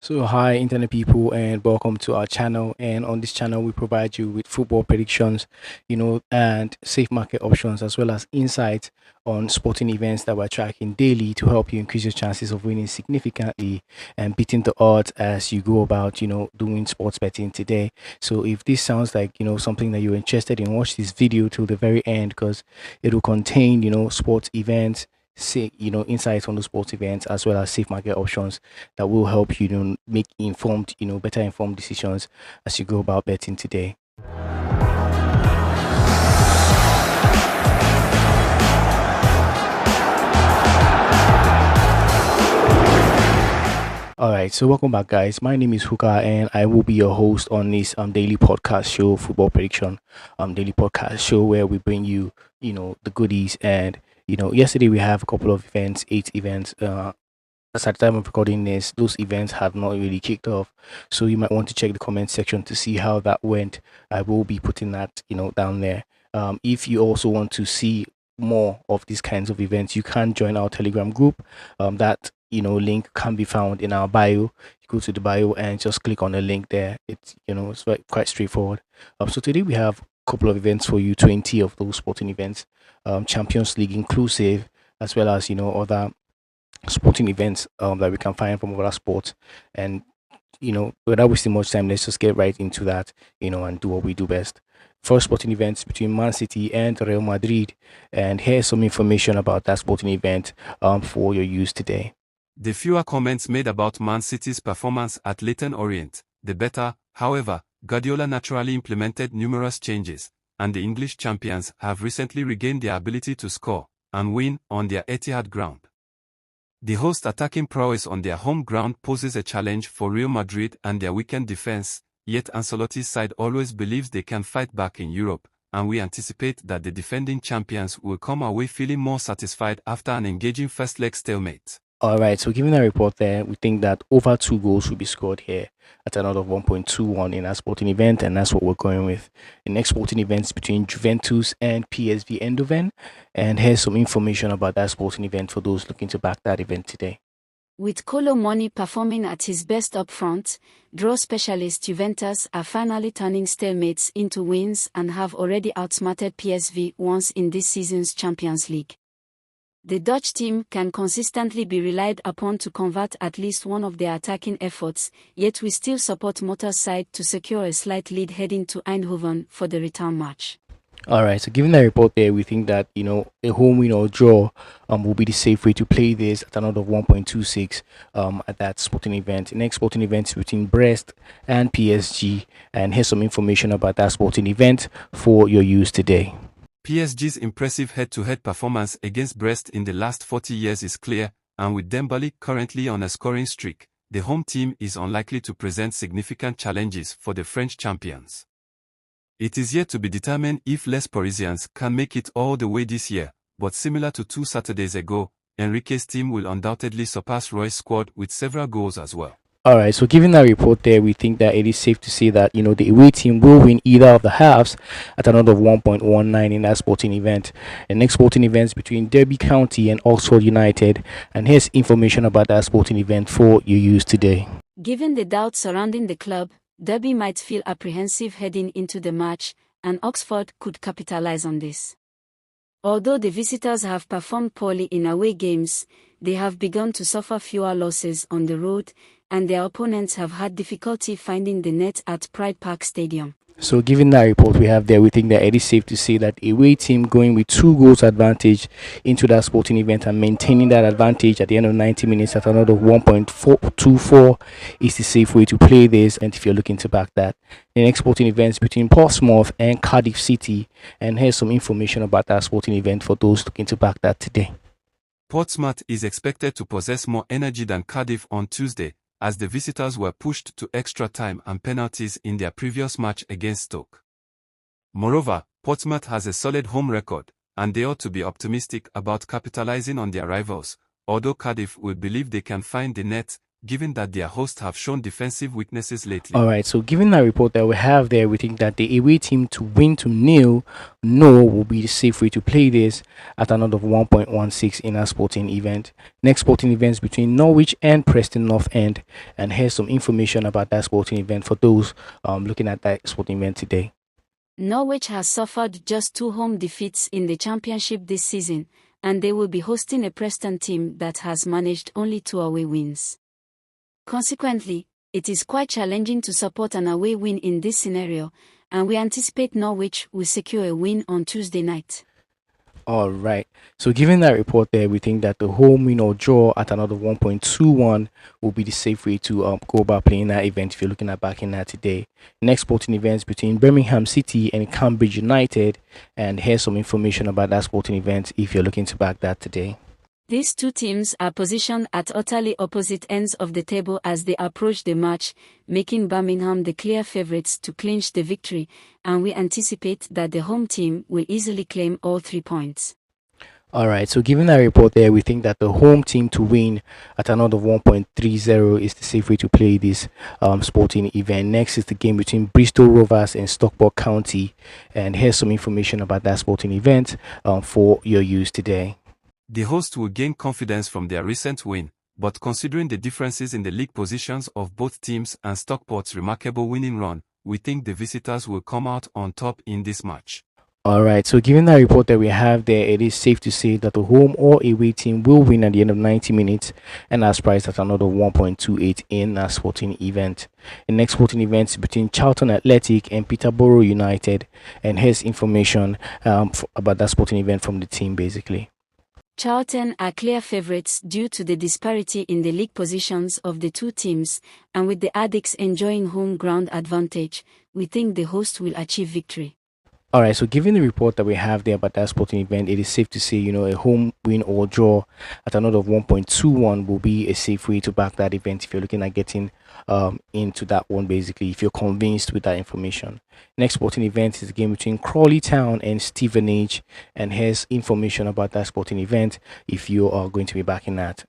So, hi, internet people, and welcome to our channel. And on this channel, we provide you with football predictions, and safe market options, as well as insights on sporting events that we're tracking daily to help you increase your chances of winning significantly and beating the odds as you go about, doing sports betting today. So, if this sounds like, something that you're interested in, watch this video till the very end because it will contain, sports events, say, insights on the sports events as well as safe market options that will help you, make informed, better informed decisions as you go about betting today. All right, so welcome back, guys. My name is Huka, and I will be your host on this daily podcast show, football prediction daily podcast show, where we bring you, the goodies. And yesterday we have a couple of events, 8 events. As at the time of recording this, those events have not really kicked off. So you might want to check the comment section to see how that went. I will be putting that, down there. If you also want to see more of these kinds of events, you can join our Telegram group. That link can be found in our bio. You go to the bio and just click on the link there. It's quite straightforward. So today we have a couple of events for you, 20 of those sporting events, Champions League inclusive, as well as other sporting events that we can find from other sports. And without wasting much time, let's just get right into that, and do what we do best. First sporting events between Man City and Real Madrid, and here's some information about that sporting event for your use today. The fewer comments made about Man City's performance at Leyton Orient, the better. However, Guardiola naturally implemented numerous changes, and the English champions have recently regained their ability to score and win on their Etihad ground. The host attacking prowess on their home ground poses a challenge for Real Madrid and their weakened defense, yet Ancelotti's side always believes they can fight back in Europe, and we anticipate that the defending champions will come away feeling more satisfied after an engaging first-leg stalemate. All right, so given that report there, we think that over 2 goals will be scored here at another 1.21 in that sporting event, and that's what we're going with. The next sporting events between Juventus and PSV Eindhoven, and here's some information about that sporting event for those looking to back that event today. With Kolo Muani performing at his best up front, draw specialist Juventus are finally turning stalemates into wins and have already outsmarted PSV once in this season's Champions League. The Dutch team can consistently be relied upon to convert at least one of their attacking efforts, yet we still support Motor's side to secure a slight lead heading to Eindhoven for the return match. All right, so given that report there, we think that a home win or draw will be the safe way to play this at another 1.26 at that sporting event. The next sporting event is between Brest and PSG, and here's some information about that sporting event for your use today. PSG's impressive head-to-head performance against Brest in the last 40 years is clear, and with Dembele currently on a scoring streak, the home team is unlikely to present significant challenges for the French champions. It is yet to be determined if Les Parisiens can make it all the way this year, but similar to 2 Saturdays ago, Enrique's team will undoubtedly surpass Roy's squad with several goals as well. All right, so given that report there, we think that it is safe to say that, the away team will win either of the halves at another 1.19 in that sporting event. The next sporting events between Derby County and Oxford United, and here's information about that sporting event for your use today. Given the doubts surrounding the club, Derby might feel apprehensive heading into the match, and Oxford could capitalize on this. Although the visitors have performed poorly in away games, they have begun to suffer fewer losses on the road, and their opponents have had difficulty finding the net at Pride Park Stadium. So given that report we have there, we think that it is safe to say that a away team going with 2 goals advantage into that sporting event and maintaining that advantage at the end of 90 minutes at another 1.424 is the safe way to play this, and if you're looking to back that. The next sporting events between Portsmouth and Cardiff City, and here's some information about that sporting event for those looking to back that today. Portsmouth is expected to possess more energy than Cardiff on Tuesday, as the visitors were pushed to extra time and penalties in their previous match against Stoke. Moreover, Portsmouth has a solid home record, and they ought to be optimistic about capitalizing on their rivals, although Cardiff will believe they can find the net, given that their hosts have shown defensive weaknesses lately. All right, so given that report that we have there, we think that the away team to win to nil, no, will be the safe way to play this at an odd of 1.16 in a sporting event. Next sporting events between Norwich and Preston North End, and here's some information about that sporting event for those looking at that sporting event today. Norwich has suffered just 2 home defeats in the championship this season, and they will be hosting a Preston team that has managed only 2 away wins. Consequently, it is quite challenging to support an away win in this scenario, and we anticipate Norwich will secure a win on Tuesday night. All right. So, given that report there, we think that the home win or draw at another 1.21 will be the safe way to go about playing that event if you're looking at backing that today. Next sporting events between Birmingham City and Cambridge United, and here's some information about that sporting event if you're looking to back that today. These two teams are positioned at utterly opposite ends of the table as they approach the match, making Birmingham the clear favourites to clinch the victory, and we anticipate that the home team will easily claim all 3 points. All right, so given that report there, we think that the home team to win at an odd of 1.30 is the safe way to play this sporting event. Next is the game between Bristol Rovers and Stockport County, and here's some information about that sporting event for your use today. The hosts will gain confidence from their recent win, but considering the differences in the league positions of both teams and Stockport's remarkable winning run, we think the visitors will come out on top in this match. All right, so given that report that we have there, it is safe to say that the home or away team will win at the end of 90 minutes, and that's priced at another 1.28 in that sporting event. The next sporting event is between Charlton Athletic and Peterborough United, and here's information about that sporting event from the team basically. Charlton are clear favourites due to the disparity in the league positions of the two teams, and with the Addicts enjoying home ground advantage, we think the host will achieve victory. All right, so given the report that we have there about that sporting event, it is safe to say, a home win or draw at another of 1.21 will be a safe way to back that event if you're looking at getting into that one, basically, if you're convinced with that information. Next sporting event is the game between Crawley Town and Stevenage, and here's information about that sporting event if you are going to be backing that.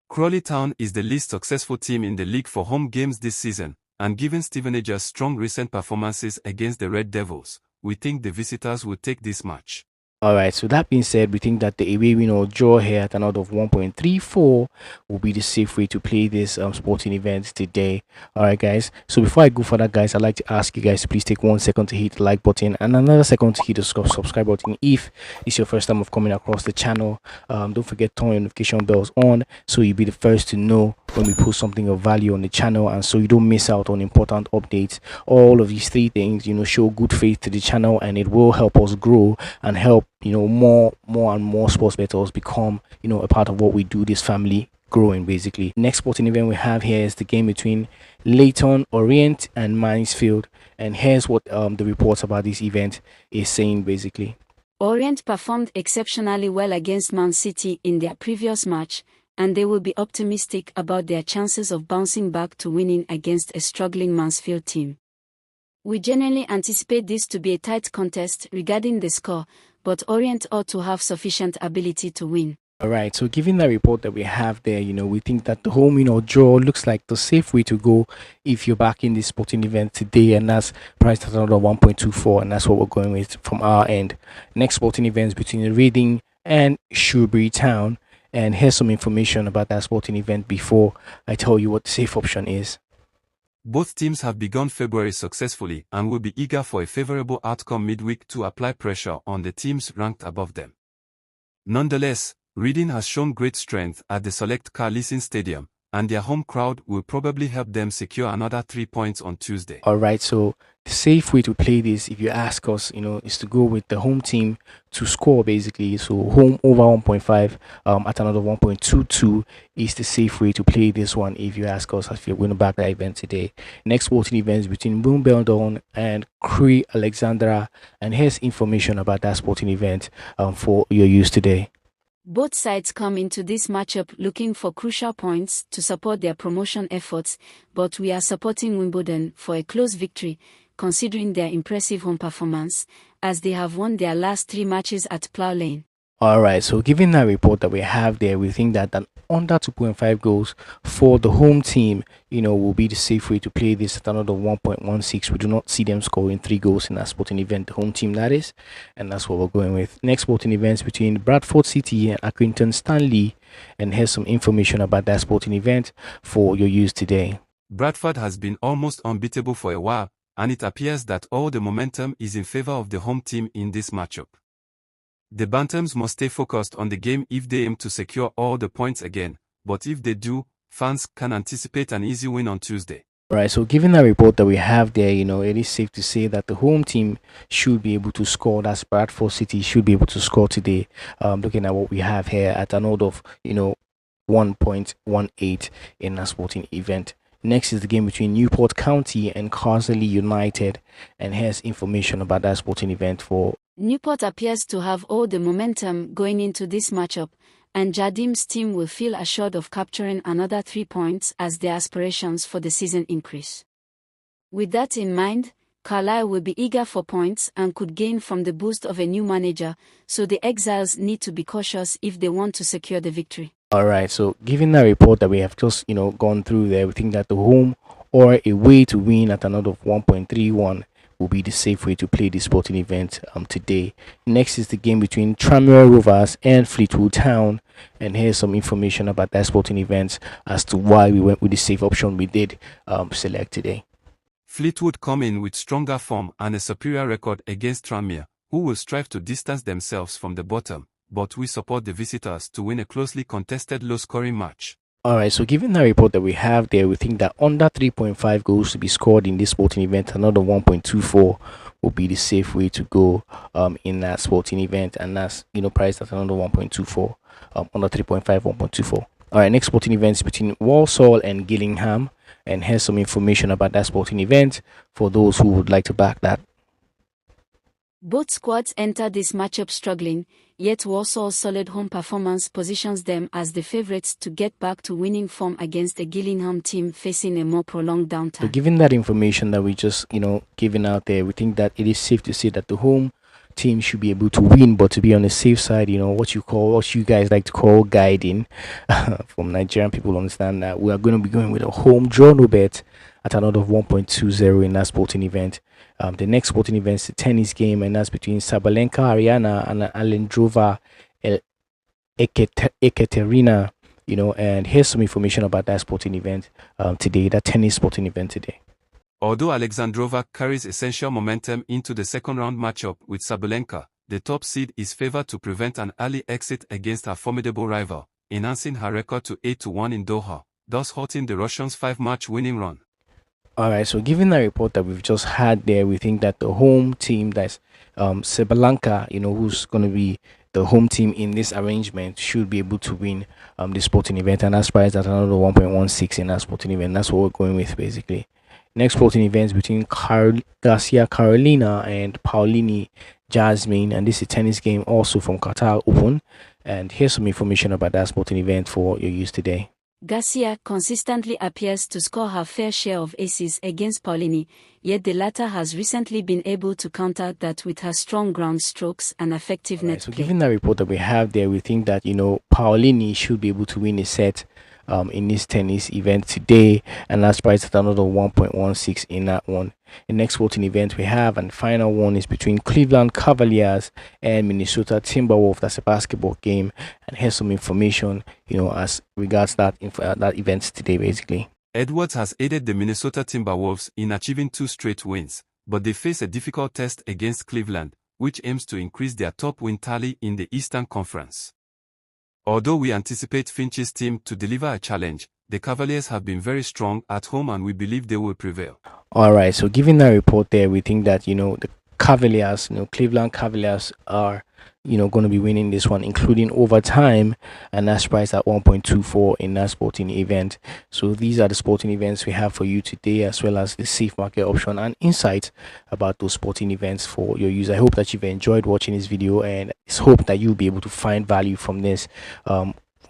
Crawley Town is the least successful team in the league for home games this season, and given Stevenage's strong recent performances against the Red Devils, we think the visitors will take this match. All right, so that being said, we think that the away win or draw here at an odd of 1.34 will be the safe way to play this sporting event today. All right, guys. So before I go further, guys, I'd like to ask you guys to please take 1 second to hit the like button and another second to hit the subscribe button if it's your first time of coming across the channel. Don't forget to turn your notification bells on so you'll be the first to know when we post something of value on the channel, and so you don't miss out on important updates. All of these 3 things, show good faith to the channel, and it will help us grow and help more and more sports bettors become a part of what we do, this family growing basically. Next sporting event we have here is the game between Leyton Orient and Mansfield, and here's what the reports about this event is saying basically. Orient performed exceptionally well against Man City in their previous match, and they will be optimistic about their chances of bouncing back to winning against a struggling Mansfield team. We generally anticipate this to be a tight contest regarding the score, but Orient ought to have sufficient ability to win. All right, so given the report that we have there, we think that the home win or draw looks like the safe way to go if you're back in this sporting event today, and that's priced at another 1.24, and that's what we're going with from our end. Next sporting events between Reading and Shrewsbury Town, and here's some information about that sporting event before I tell you what the safe option is. Both teams have begun February successfully and will be eager for a favorable outcome midweek to apply pressure on the teams ranked above them. Nonetheless, Reading has shown great strength at the Select Car Leasing Stadium, and their home crowd will probably help them secure another 3 points on Tuesday. All right, so the safe way to play this, if you ask us, is to go with the home team to score basically. So home over 1.5 at another 1.22 is the safe way to play this one if you ask us, if you're going to back that event today. Next sporting events between Wimbledon and Crewe Alexandra, and here's information about that sporting event for your use today. Both sides come into this matchup looking for crucial points to support their promotion efforts, but we are supporting Wimbledon for a close victory, considering their impressive home performance, as they have won their last 3 matches at Plough Lane. All right, so given that report that we have there, we think that an under 2.5 goals for the home team, will be the safe way to play this at another 1.16. We do not see them scoring 3 goals in that sporting event, the home team that is, and that's what we're going with. Next sporting events between Bradford City and Accrington Stanley, and here's some information about that sporting event for your use today. Bradford has been almost unbeatable for a while, and it appears that all the momentum is in favor of the home team in this matchup. The Bantams must stay focused on the game if they aim to secure all the points again, but if they do, fans can anticipate an easy win on Tuesday. Right, so given that report that we have there, it is safe to say that the home team should be able to score. That's Bradford City should be able to score today. Looking at what we have here at an odd of 1.18 in a sporting event. Next is the game between Newport County and Carsley United, and here's information about that sporting event for Newport appears to have all the momentum going into this matchup, and Jardim's team will feel assured of capturing another 3 points as their aspirations for the season increase. With that in mind, Carlisle will be eager for points and could gain from the boost of a new manager, so the Exiles need to be cautious if they want to secure the victory. All right, so given that report that we have just gone through there, we think that the home or a way to win at another of 1.31 will be the safe way to play this sporting event today. Next is the game between Tranmere Rovers and Fleetwood Town, and here's some information about that sporting event as to why we went with the safe option we did select today. Fleetwood come in with stronger form and a superior record against Tranmere, who will strive to distance themselves from the bottom, but we support the visitors to win a closely contested low-scoring match. Alright, so given the report that we have there, we think that under 3.5 goals to be scored in this sporting event, another 1.24 will be the safe way to go in that sporting event, and that's priced at another 1.24, under 3.5, 1.24. Alright, next sporting event is between Walsall and Gillingham, and here's some information about that sporting event for those who would like to back that. Both squads enter this matchup struggling, yet Walsall's solid home performance positions them as the favourites to get back to winning form against a Gillingham team facing a more prolonged downtime. So given that information that we just, given out there, we think that it is safe to say that the home team should be able to win, but to be on the safe side, what you guys like to call guiding, from Nigerian people understand that we are going to be going with a home draw no bet at another 1.20 in that sporting event. The next sporting event is the tennis game, and that's between Sabalenka Ariana and Alendrova Ekaterina. And here's some information about that sporting event today, that tennis sporting event today. Although Alexandrova carries essential momentum into the second round matchup with Sabalenka, the top seed is favored to prevent an early exit against her formidable rival, enhancing her record to 8-1 in Doha, thus halting the Russians' 5-match winning run. Alright, so given the report that we've just had there, we think that the home team, that's Sabalenka, who's going to be the home team in this arrangement, should be able to win the sporting event, and that's priced at another 1.16 in that sporting event. That's what we're going with, basically. Next sporting events between Garcia Carolina and Paulini Jasmine, and this is a tennis game also from Qatar Open. And here's some information about that sporting event for your use today. Garcia consistently appears to score her fair share of aces against Paulini, yet the latter has recently been able to counter that with her strong ground strokes and effective net So play. given the report that we have there, we think that Paulini should be able to win a set in this tennis event today, and that's priced at another 1.16 in that one. The next sporting event we have, and final one, is between Cleveland Cavaliers and Minnesota Timberwolves. That's a basketball game, and here's some information as regards that event today, basically. Edwards has aided the Minnesota Timberwolves in achieving 2 straight wins, but they face a difficult test against Cleveland, which aims to increase their top win tally in the Eastern Conference. Although we anticipate Finch's team to deliver a challenge, the Cavaliers have been very strong at home, and we believe they will prevail. Alright, so given that report there, we think that the Cavaliers, Cleveland Cavaliers are going to be winning this one, including overtime, and that's priced at 1.24 in that sporting event. So these are the sporting events we have for you today, as well as the safe market option and insights about those sporting events for your use. I hope that you've enjoyed watching this video, and it's hope that you'll be able to find value from this.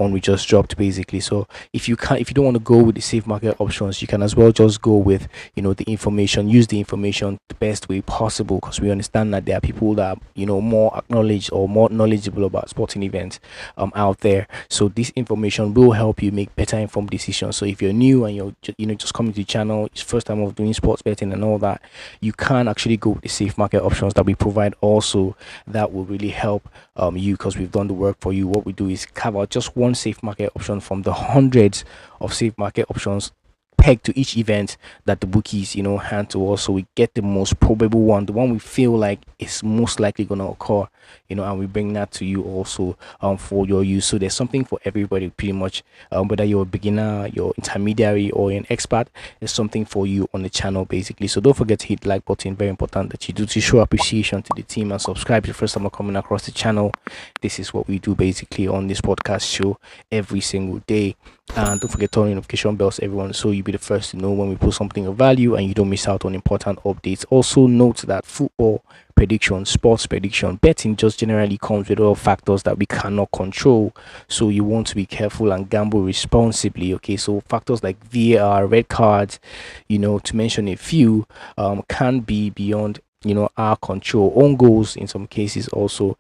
one we just dropped basically. So if you don't want to go with the safe market options, you can as well just go with the information. Use the information the best way possible, because we understand that there are people that are more acknowledged or more knowledgeable about sporting events out there. So this information will help you make better informed decisions. So if you're new and you're just coming to the channel, it's first time of doing sports betting and all that, you can actually go with the safe market options that we provide also. That will really help you, because we've done the work for you. What we do is carve out just one safe market option from the hundreds of safe market options pegged to each event that the bookies hand to us. So we get the most probable one, the one we feel like is most likely going to occur, and we bring that to you also for your use. So there's something for everybody pretty much, whether you're a beginner, you're intermediary, or an expert. There's something for you on the channel basically. So don't forget to hit the like button. Very important that you do, to show appreciation to the team, and subscribe if the first time coming across the channel. This is what we do basically on this podcast show every single day. And don't forget to turn on notification bells, everyone, so you'll be the first to know when we put something of value and you don't miss out on important updates. Also note that football prediction, sports prediction, betting just generally comes with all factors that we cannot control. So you want to be careful and gamble responsibly. Okay, so factors like VAR, red cards, to mention a few, can be beyond our control. Own goals in some cases also,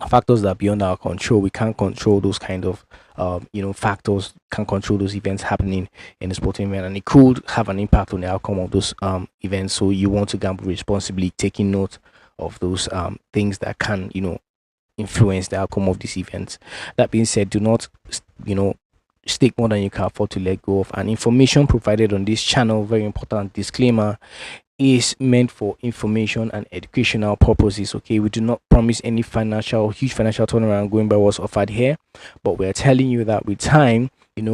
factors that are beyond our control. We can't control those kind of factors, can't control those events happening in the sporting event, and it could have an impact on the outcome of those events. So you want to gamble responsibly, taking note of those things that can influence the outcome of these events. That being said, do not stake more than you can afford to let go of. And information provided on this channel, very important disclaimer, is meant for information and educational purposes. Okay, we do not promise any huge financial turnaround going by what's offered here, but we're telling you that with time,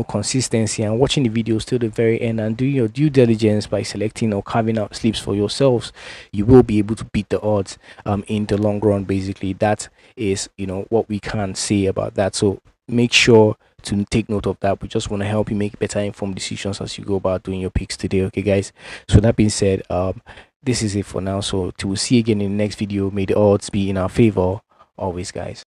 consistency, and watching the videos till the very end, and doing your due diligence by selecting or carving out slips for yourselves, you will be able to beat the odds in the long run. Basically, that is what we can say about that. So make sure to take note of that. We just want to help you make better informed decisions as you go about doing your picks today. Okay, guys, so that being said, this is it for now. So till we'll see you again in the next video. May the odds be in our favor always, guys.